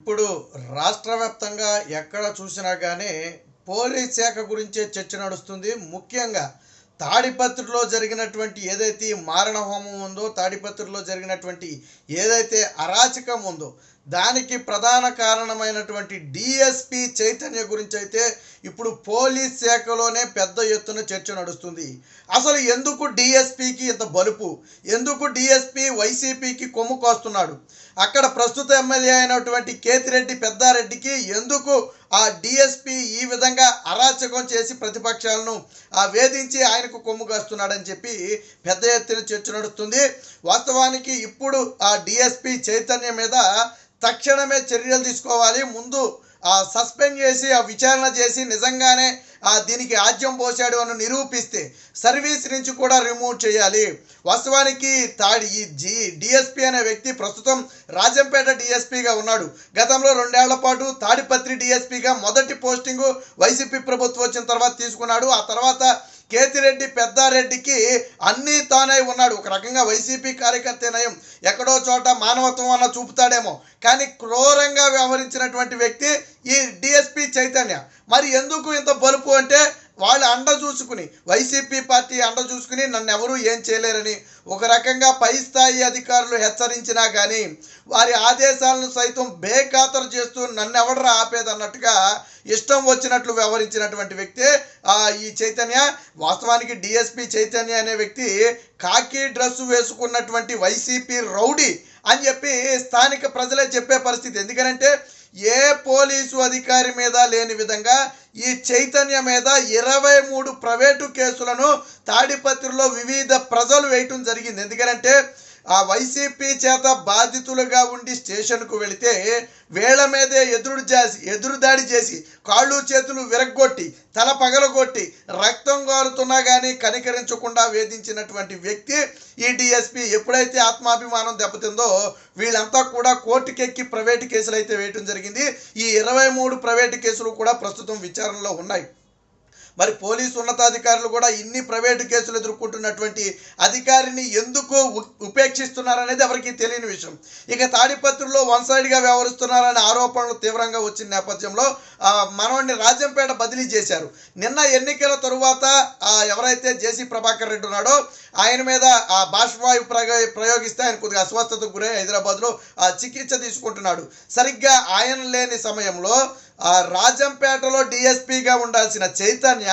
ఇప్పుడు రాష్ట్ర వ్యాప్తంగా ఎక్కడ చూసినా కానీ పోలీస్ శాఖ గురించే చర్చ నడుస్తుంది. ముఖ్యంగా తాడిపత్రిలో జరిగినటువంటి ఏదైతే ఈ మారణ హోమం ఉందో, తాడిపత్రిలో జరిగినటువంటి ఏదైతే అరాచకం ఉందో, దానికి ప్రధాన కారణమైనటువంటి డిఎస్పి చైతన్య గురించి అయితే ఇప్పుడు పోలీస్ శాఖలోనే పెద్ద ఎత్తున చర్చ నడుస్తుంది. అసలు ఎందుకు డిఎస్పికి ఇంత బలుపు, ఎందుకు డిఎస్పి వైసీపీకి కొమ్ము కోస్తున్నాడు, అక్కడ ప్రస్తుత ఎమ్మెల్యే అయినటువంటి కేతిరెడ్డి పెద్దారెడ్డికి ఎందుకు ఆ డిఎస్పి ఈ విధంగా అరాచకం చేసి ప్రతిపక్షాలను వేధించి ఆయనకు కొమ్ము కాస్తున్నాడని చెప్పి పెద్ద ఎత్తున చర్చ నడుస్తుంది. వాస్తవానికి ఇప్పుడు ఆ డిఎస్పి చైతన్య మీద తక్షణమే చర్యలు తీసుకోవాలి. ముందు సస్పెండ్ చేసి విచారణ చేసి నిజంగానే దీనికి ఆజ్యం పోశాడు అని నిరూపిస్తే సర్వీస్ నుంచి కూడా రిమూవ్ చేయాలి. వాస్తవానికి ఈ డిఎస్పి అనే వ్యక్తి ప్రస్తుతం రాజంపేట డిఎస్పిగా ఉన్నాడు. గతంలో 2 ఏళ్ల పాటు తాడిపత్రి డిఎస్పిగా మొదటి పోస్టింగు వైసీపీ ప్రభుత్వం వచ్చిన తర్వాత తీసుకున్నాడు. ఆ తర్వాత కేతిరెడ్డి పెద్దారెడ్డికి అన్నీ తానై ఉన్నాడు. ఒక రకంగా వైసీపీ కార్యకర్త నయం, ఎక్కడో చోట మానవత్వం అన్న చూపుతాడేమో, కానీ క్రూరంగా వ్యవహరించినటువంటి వ్యక్తి ఈ డిఎస్పి చైతన్య. మరి ఎందుకు ఇంత బలుపు అంటే వాళ్ళు అండ చూసుకుని, వైసీపీ పార్టీ అండ చూసుకుని నన్ను ఎవరూ ఏం చేయలేరని ఒక రకంగా పై స్థాయి అధికారులు హెచ్చరించినా కానీ వారి ఆదేశాలను సైతం బేఖాతరు చేస్తూ నన్ను ఎవడరా ఆపేదన్నట్టుగా ఇష్టం వచ్చినట్లు వ్యవహరించినటువంటి వ్యక్తి ఈ చైతన్య. వాస్తవానికి డిఎస్పి చైతన్య అనే వ్యక్తి కాకి డ్రెస్సు వేసుకున్నటువంటి వైసీపీ రౌడీ అని చెప్పి స్థానిక ప్రజలే చెప్పే పరిస్థితి. ఎందుకంటే ఏ పోలీసు అధికారి మీద లేని విధంగా ఈ చైతన్య మీద 23 ప్రైవేటు కేసులను తాడిపత్రిలో వివిధ ప్రజలు వేయటం జరిగింది. ఎందుకంటే వైసీపీ చేత బాధితులుగా ఉండి స్టేషన్కు వెళితే వేళ్ల మీదే ఎదురుదాడి చేసి కాళ్ళు చేతులు విరగ్గొట్టి తల పగలగొట్టి రక్తం గారుతున్నా కానీ కనికరించకుండా వేధించినటువంటి వ్యక్తి ఈ డిఎస్పి. ఎప్పుడైతే ఆత్మాభిమానం దెబ్బతిందో వీళ్ళంతా కూడా కోర్టుకెక్కి ప్రైవేటు కేసులు అయితే వేయటం జరిగింది. ఈ 23 ప్రైవేటు కేసులు కూడా ప్రస్తుతం విచారణలో ఉన్నాయి. మరి పోలీసు ఉన్నతాధికారులు కూడా ఇన్ని ప్రైవేటు కేసులు ఎదుర్కొంటున్నటువంటి అధికారిని ఎందుకు ఉపేక్షిస్తున్నారనేది ఎవరికి తెలియని విషయం. ఇక తాడిపత్రిలో వన్ సైడ్గా వ్యవహరిస్తున్నారనే ఆరోపణలు తీవ్రంగా వచ్చిన నేపథ్యంలో మనవాడిని రాజంపేట బదిలీ చేశారు. నిన్న ఎన్నికల తరువాత ఎవరైతే జేసీ ప్రభాకర్ రెడ్డి ఉన్నాడో ఆయన మీద బాష్పవాయు ప్రయోగిస్తే ఆయన కొద్దిగా అస్వస్థతకు గురై హైదరాబాద్లో చికిత్స తీసుకుంటున్నాడు. సరిగ్గా ఆయన లేని సమయంలో రాజంపేటలో డిఎస్పిగా ఉండాల్సిన చైతన్య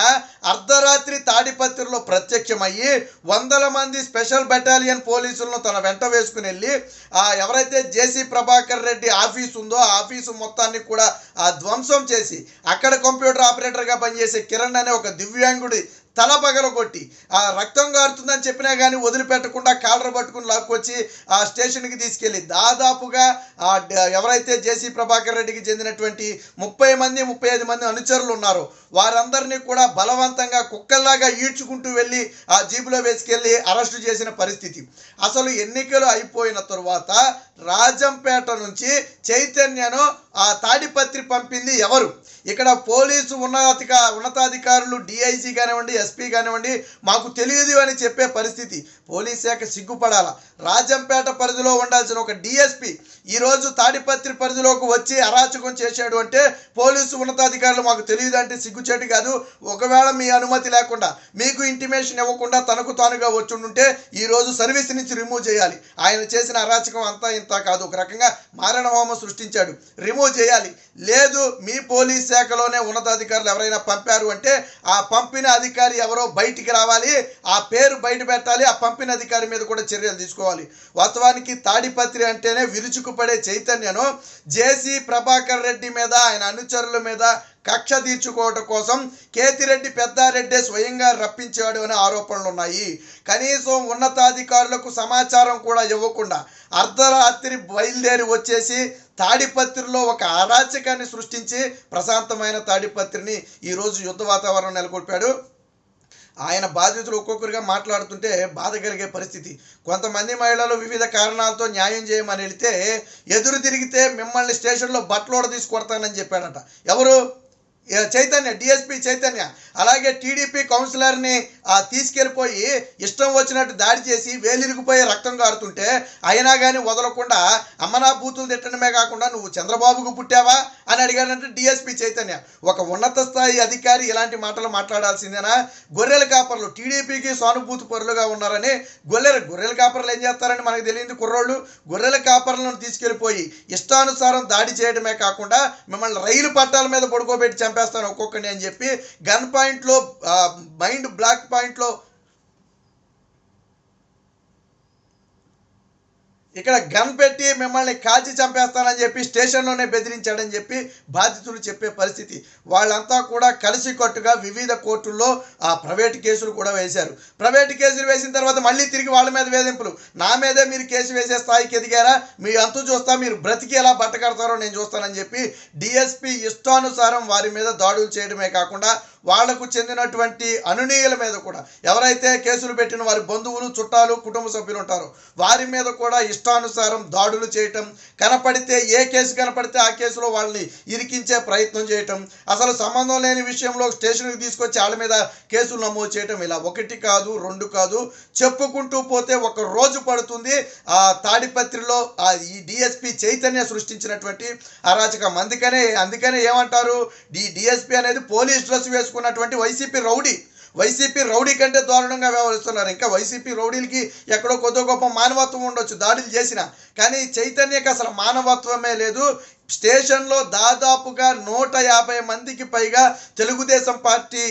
అర్ధరాత్రి తాడిపత్రిలో ప్రత్యక్షమయ్యి 100 మంది స్పెషల్ బెటాలియన్ పోలీసులను తన వెంట వేసుకుని వెళ్ళి ఎవరైతే జేసీ ప్రభాకర్ రెడ్డి ఆఫీసు ఉందో ఆ ఆఫీసు మొత్తాన్ని కూడా ధ్వంసం చేసి అక్కడ కంప్యూటర్ ఆపరేటర్గా పనిచేసే కిరణ్ అనే ఒక దివ్యాంగుడి తల పగలగొట్టి రక్తం గారుతుందని చెప్పినా కానీ వదిలిపెట్టకుండా కాలర్ పట్టుకుని లాక్కొచ్చి స్టేషన్కి తీసుకెళ్ళి దాదాపుగా ఎవరైతే జేసీ ప్రభాకర్ రెడ్డికి చెందినటువంటి 35 మంది అనుచరులు ఉన్నారో వారందరినీ కూడా బలవంతంగా కుక్కల్లాగా ఈడ్చుకుంటూ వెళ్ళి జీబులో వేసుకెళ్ళి అరెస్టు చేసిన పరిస్థితి. అసలు ఎన్నికలు అయిపోయిన తరువాత రాజంపేట నుంచి చైతన్యను తాడిపత్రి పంపింది ఎవరు? ఇక్కడ పోలీసు ఉన్నతాధికారులు డిఐజీ కానివ్వండి, ఎస్పీ కానివ్వండి మాకు తెలియదు అని చెప్పే పరిస్థితి. పోలీస్ శాఖ సిగ్గుపడాల. రాజంపేట పరిధిలో ఉండాల్సిన ఒక డిఎస్పి ఈరోజు తాడిపత్రి పరిధిలోకి వచ్చి అరాచకం చేశాడు అంటే పోలీసు ఉన్నతాధికారులు మాకు తెలియదు అంటే సిగ్గుచేటు కాదు. ఒకవేళ మీ అనుమతి లేకుండా మీకు ఇంటిమేషన్ ఇవ్వకుండా తనకు తానుగా వచ్చుంటే ఈరోజు సర్వీస్ నుంచి రిమూవ్ చేయాలి. ఆయన చేసిన అరాచకం అంతా ఇంత కాదు, ఒక రకంగా మారణ హోమం సృష్టించాడు, రిమూవ్ చేయాలి. లేదు మీ పోలీస్ శాఖలోనే ఉన్నతాధికారులు ఎవరైనా పంపారు అంటే ఆ పంపిన అధికారి ఎవరో బయటికి రావాలి, ఆ పేరు బయట పెట్టాలి, ఆ పంపిన అధికారి మీద కూడా చర్యలు తీసుకోవాలి. వాస్తవానికి తాడిపత్రి అంటేనే విరుచుకుపడే చైతన్యను జేసీ ప్రభాకర్ రెడ్డి మీద ఆయన అనుచరుల మీద కక్ష తీర్చుకోవడం కోసం కేతిరెడ్డి పెద్దారెడ్డి స్వయంగా రప్పించాడు అనే ఆరోపణలు ఉన్నాయి. కనీసం ఉన్నతాధికారులకు సమాచారం కూడా ఇవ్వకుండా అర్ధరాత్రి బయలుదేరి వచ్చేసి తాడిపత్రిలో ఒక అరాచకాన్ని సృష్టించి ప్రశాంతమైన తాడిపత్రిని ఈరోజు యుద్ధ వాతావరణం నెలకొల్పాడు. ఆయన బాధితులు ఒక్కొక్కరిగా మాట్లాడుతుంటే బాధ కలిగే పరిస్థితి. కొంతమంది మహిళలు వివిధ కారణాలతో న్యాయం చేయమని వెళితే ఎదురు తిరిగితే మిమ్మల్ని స్టేషన్లో బట్టలోడ తీసి కొడతానని చెప్పాడట. ఎవరు? చైతన్య, డిఎస్పీ చైతన్య, అలాగే టీడీపీ కౌన్సిలర్ని తీసుకెళ్ళిపోయి ఇష్టం వచ్చినట్టు దాడి చేసి వేలిరిగిపోయి రక్తం కారుతుంటే అయినా కానీ వదలకుండా అమ్మనా బూతులు తిట్టడమే కాకుండా నువ్వు చంద్రబాబుకు పుట్టావా అని అడిగాడంటే డిఎస్పీ చైతన్య. ఒక ఉన్నత స్థాయి అధికారి ఇలాంటి మాటలు మాట్లాడాల్సిందేనా? గొర్రెల కాపర్లు టీడీపీకి సానుభూతి పరులుగా ఉన్నారని గొర్రెల కాపర్లు ఏం చేస్తారని మనకు తెలియదు. కుర్రోళ్ళు గొర్రెల కాపర్లను తీసుకెళ్ళిపోయి ఇష్టానుసారం దాడి చేయడమే కాకుండా మిమ్మల్ని రైలు పట్టాల మీద పడుకోబెట్టి చంపేస్తాను ఒక్కొక్కడిని అని చెప్పి గన్ పాయింట్లో మైండ్ బ్లాక్ పాయింట్లో ఇక్కడ గన్ పెట్టి మిమ్మల్ని కాల్చి చంపేస్తానని చెప్పి స్టేషన్లోనే బెదిరించాడని చెప్పి బాధితులు చెప్పే పరిస్థితి. వాళ్ళంతా కూడా కలిసికట్టుగా వివిధ కోర్టుల్లో ప్రైవేటు కేసులు కూడా వేశారు. ప్రైవేటు కేసులు వేసిన తర్వాత మళ్ళీ తిరిగి వాళ్ళ మీద వేధింపులు. నా మీదే మీరు కేసు వేసే స్థాయికి ఎదిగారా, మీ అంతు చూస్తా, మీరు బ్రతికి ఎలా బట్టకడతారో నేను చూస్తానని చెప్పి డిఎస్పీ ఇష్టానుసారం వారి మీద దాడులు చేయడమే కాకుండా వాళ్లకు చెందినటువంటి అనునీయుల మీద కూడా, ఎవరైతే కేసులు పెట్టిన వారి బంధువులు, చుట్టాలు, కుటుంబ సభ్యులు ఉంటారో వారి మీద కూడా ఇష్టానుసారం దాడులు చేయటం, కనపడితే ఏ కేసు కనపడితే ఆ కేసులో వాళ్ళని ఇరికించే ప్రయత్నం చేయటం, అసలు సంబంధం లేని విషయంలో స్టేషన్కి తీసుకొచ్చి వాళ్ళ మీద కేసులు నమోదు చేయటం, ఇలా ఒకటి కాదు రెండు కాదు చెప్పుకుంటూ పోతే ఒక రోజు పడుతుంది. తాడిపత్రిలో ఈ డిఎస్పీ చైతన్య సృష్టించినటువంటి అరాచకం. అందుకనే ఏమంటారు, డిఎస్పీ అనేది పోలీస్ డ్రెస్ వేసుకున్నటువంటి వైసీపీ రౌడీ కంటే దారుణంగా వ్యవహరిస్తున్నారు. ఇంకా వైసీపీ రౌడీలకి ఎక్కడో కొద్ది గొప్ప మానవత్వం ఉండొచ్చు దాడులు చేసిన, కానీ చైతన్యకి అసలు మానవత్వమే లేదు. స్టేషన్లో దాదాపుగా 150 మందికి పైగా తెలుగుదేశం పార్టీ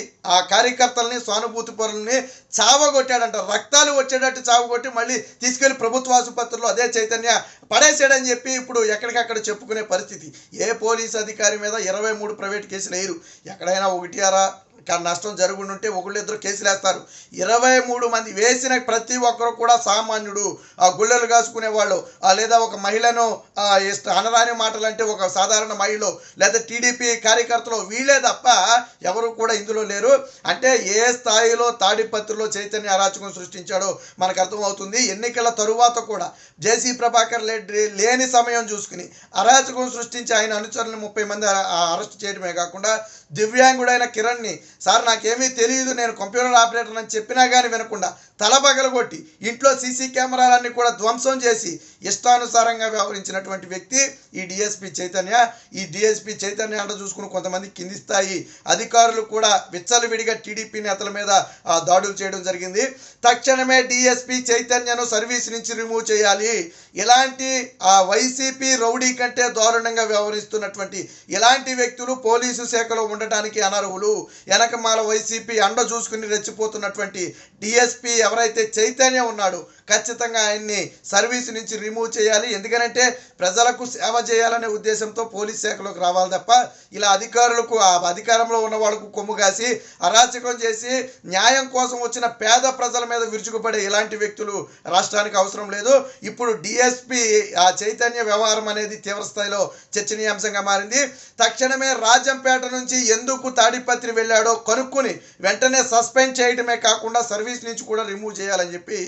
కార్యకర్తల్ని, సానుభూతి పరులని చావగొట్టాడంట. రక్తాలు వచ్చేటట్టు చావగొట్టి మళ్ళీ తీసుకెళ్లి ప్రభుత్వ ఆసుపత్రిలో అదే చైతన్య పడేసాడని చెప్పి ఇప్పుడు ఎక్కడికక్కడ చెప్పుకునే పరిస్థితి. ఏ పోలీసు అధికారి మీద 23 ప్రైవేట్ కేసులు వేయరు. ఎక్కడైనా ఒకటి అరా నష్టం జరుగుంటే ఒకళ్ళిద్దరు కేసులు వేస్తారు. 23 మంది వేసిన ప్రతి ఒక్కరు కూడా సామాన్యుడు, గుళ్ళలు కాసుకునే వాళ్ళు, లేదా ఒక మహిళను అనరాని మాటలు అంటే ఒక సాధారణ మహిళ లేదా టీడీపీ కార్యకర్తలు, వీళ్ళే తప్ప ఎవరు కూడా ఇందులో లేరు. అంటే ఏ స్థాయిలో తాడిపత్రిలో చైతన్య అరాచకం సృష్టించాడో మనకు అర్థమవుతుంది. ఎన్నికల తరువాత కూడా జేసీ ప్రభాకర్ రెడ్డి లేని సమయం చూసుకుని అరాచకం సృష్టించి ఆయన అనుచరులను 30 మంది అరెస్ట్ చేయడమే కాకుండా దివ్యాంగుడైన కిరణ్ని, సార్ నాకేమీ తెలియదు, నేను కంప్యూటర్ ఆపరేటర్ అని చెప్పినా కానీ వినకుండా తలపగలగొట్టి ఇంట్లో సీసీ కెమెరాలన్నీ కూడా ధ్వంసం చేసి ఇష్టానుసారంగా వ్యవహరించినటువంటి వ్యక్తి ఈ డిఎస్పీ చైతన్య. ఈ డిఎస్పీ చైతన్య అంట చూసుకుని కొంతమంది కింది స్థాయి అధికారులు కూడా విచ్చలవిడిగా టీడీపీ నేతల మీద దాడులు చేయడం జరిగింది. తక్షణమే డిఎస్పీ చైతన్యను సర్వీస్ నుంచి రిమూవ్ చేయాలి. ఇలాంటి వైసీపీ రౌడీ కంటే దారుణంగా వ్యవహరిస్తున్నటువంటి ఇలాంటి వ్యక్తులు పోలీసు శాఖలో ఉండటానికి అనర్హులు. వెనకమాల వైసీపీ అండ చూసుకుని రెచ్చిపోతున్నటువంటి డిఎస్పీ ఎవరైతే చైతన్య ఉన్నాడో ఖచ్చితంగా ఆయన్ని సర్వీస్ నుంచి రిమూవ్ చేయాలి. ఎందుకంటే ప్రజలకు సేవ చేయాలనే ఉద్దేశంతో పోలీస్ శాఖలోకి రావాలి తప్ప ఇలా అధికారులకు, అధికారంలో ఉన్న వాళ్ళకు కొమ్ము కాసి అరాచకం చేసి న్యాయం కోసం వచ్చిన పేద ప్రజల మీద విరుచుకుపడే ఇలాంటి వ్యక్తులు రాష్ట్రానికి అవసరం లేదు. ఇప్పుడు డిఎస్పీ చైతన్య వ్యవహారం అనేది తీవ్రస్థాయిలో చర్చనీయాంశంగా మారింది. తక్షణమే రాజంపేట నుంచి ఎందుకు తాడిపత్రి వెళ్ళాడో కనుక్కొని వెంటనే సస్పెండ్ చేయడమే కాకుండా సర్వీస్ నుంచి కూడా రిమూవ్ చేయాలని చెప్పి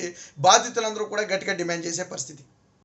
బాధితులందరూ కూడా గట్టిగా డిమాండ్ చేసే పరిస్థితి.